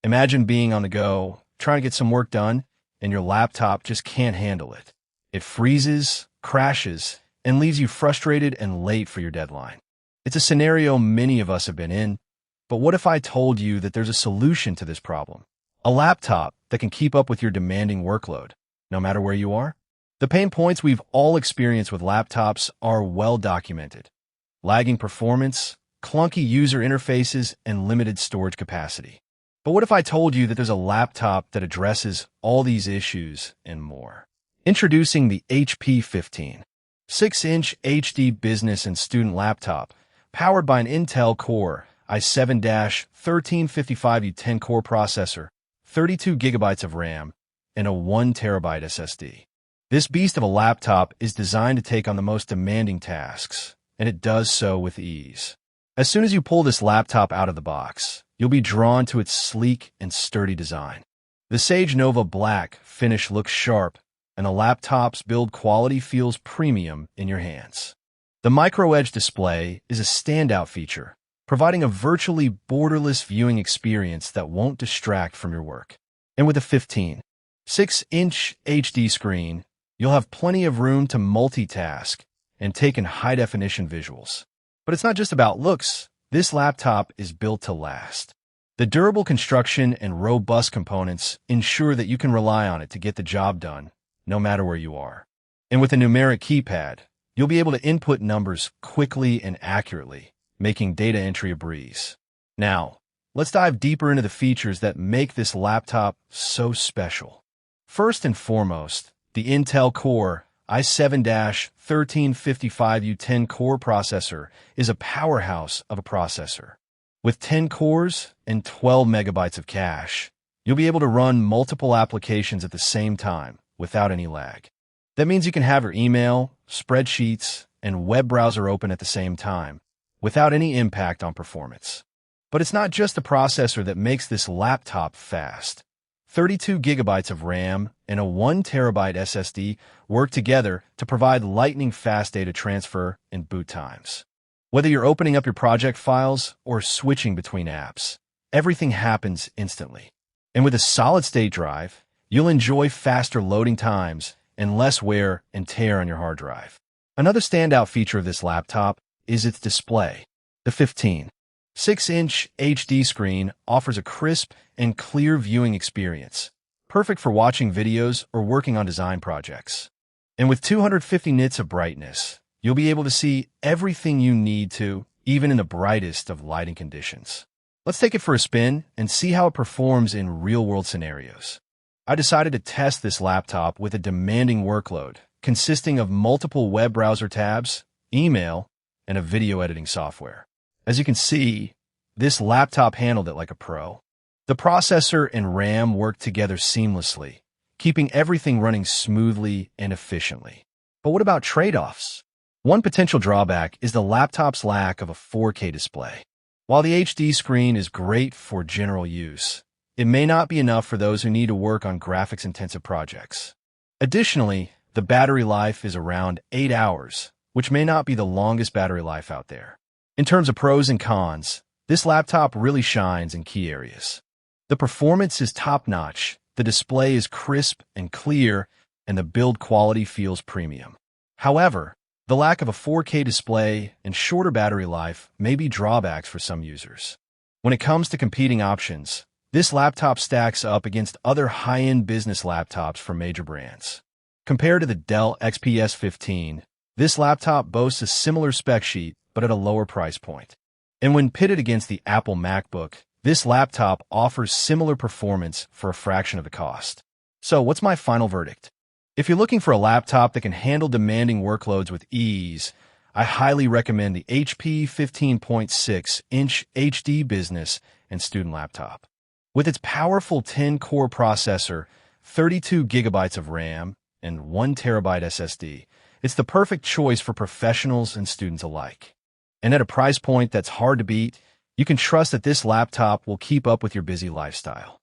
Imagine being on the go, trying to get some work done, and your laptop just can't handle it. It freezes, crashes, and leaves you frustrated and late for your deadline. It's a scenario many of us have been in, but what if I told you that there's a solution to this problem? A laptop that can keep up with your demanding workload, no matter where you are? The pain points we've all experienced with laptops are well documented. Lagging performance, clunky user interfaces, and limited storage capacity. But what if I told you that there's a laptop that addresses all these issues and more? Introducing the HP 15, 6-inch HD business and student laptop, powered by an Intel Core i7-1355U 10-core processor, 32 gigabytes of RAM, and a 1 terabyte SSD. This beast of a laptop is designed to take on the most demanding tasks, and it does so with ease. As soon as you pull this laptop out of the box, you'll be drawn to its sleek and sturdy design. The Sage Nova Black finish looks sharp, and the laptop's build quality feels premium in your hands. The micro-edge display is a standout feature, providing a virtually borderless viewing experience that won't distract from your work. And with a 15, 6-inch HD screen, you'll have plenty of room to multitask and take in high-definition visuals. But it's not just about looks. This laptop is built to last. The durable construction and robust components ensure that you can rely on it to get the job done, no matter where you are. And with a numeric keypad, you'll be able to input numbers quickly and accurately, making data entry a breeze. Now, let's dive deeper into the features that make this laptop so special. First and foremost, the Intel Core i7-1355U 10-core processor is a powerhouse of a processor. With 10 cores and 12 megabytes of cache, you'll be able to run multiple applications at the same time without any lag. That means you can have your email, spreadsheets, and web browser open at the same time, without any impact on performance. But it's not just the processor that makes this laptop fast. 32 gigabytes of RAM and a 1 terabyte SSD work together to provide lightning-fast data transfer and boot times. Whether you're opening up your project files or switching between apps, everything happens instantly. And with a solid-state drive, you'll enjoy faster loading times and less wear and tear on your hard drive. Another standout feature of this laptop is its display. The 15, 6-inch HD screen offers a crisp and clear viewing experience, perfect for watching videos or working on design projects. And with 250 nits of brightness, you'll be able to see everything you need to, even in the brightest of lighting conditions. Let's take it for a spin and see how it performs in real-world scenarios. I decided to test this laptop with a demanding workload, consisting of multiple web browser tabs, email, and a video editing software. As you can see, this laptop handled it like a pro. The processor and RAM work together seamlessly, keeping everything running smoothly and efficiently. But what about trade-offs? One potential drawback is the laptop's lack of a 4K display. While the HD screen is great for general use, it may not be enough for those who need to work on graphics-intensive projects. Additionally, the battery life is around 8 hours, which may not be the longest battery life out there. In terms of pros and cons, this laptop really shines in key areas. The performance is top-notch, the display is crisp and clear, and the build quality feels premium. However, the lack of a 4K display and shorter battery life may be drawbacks for some users. When it comes to competing options, this laptop stacks up against other high-end business laptops from major brands. Compared to the Dell XPS 15, this laptop boasts a similar spec sheet, but at a lower price point. And when pitted against the Apple MacBook, this laptop offers similar performance for a fraction of the cost. So what's my final verdict? If you're looking for a laptop that can handle demanding workloads with ease, I highly recommend the HP 15.6-inch HD business and student laptop. With its powerful 10-core processor, 32 gigabytes of RAM, and 1 terabyte SSD, it's the perfect choice for professionals and students alike. And at a price point that's hard to beat, you can trust that this laptop will keep up with your busy lifestyle.